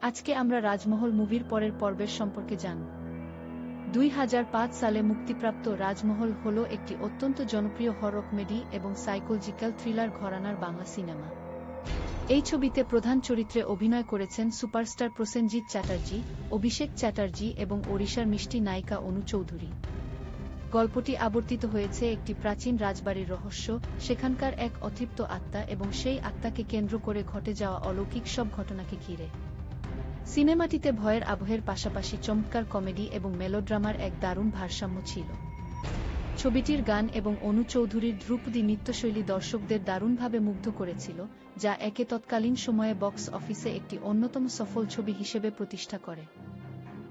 আজকে আমরা রাজমহল মুভির পরের পর্বের সম্পর্কে জানব। 2005 সালে মুক্তিপ্রাপ্ত রাজমহল হল একটি অত্যন্ত জনপ্রিয় হরর কমেডি এবং সাইকোলজিক্যাল থ্রিলার ঘরানার বাংলা সিনেমা। এই ছবিতে প্রধান চরিত্রে অভিনয় করেছেন সুপারস্টার প্রসেনজিৎ চ্যাটার্জি, অভিষেক চ্যাটার্জি এবং ওড়িশার মিষ্টি নায়িকা অনু চৌধুরী। গল্পটি আবর্তিত হয়েছে একটি প্রাচীন রাজবাড়ির রহস্য, সেখানকার এক অতৃপ্ত আত্মা এবং সেই আত্মাকে কেন্দ্র করে ঘটে যাওয়া অলৌকিক সব ঘটনাকে ঘিরে। সিনেমাটিতে ভয়ের আবহের পাশাপাশি চমৎকার কমেডি এবং মেলোড্রামার এক দারুণ ভারসাম্য ছিল। ছবিটির গান এবং অনু চৌধুরীর ধ্রুপদী নৃত্যশৈলী দর্শকদের দারুণভাবে মুগ্ধ করেছিল, যা একে তৎকালীন সময়ে বক্স অফিসে একটি অন্যতম সফল ছবি হিসেবে প্রতিষ্ঠা করে।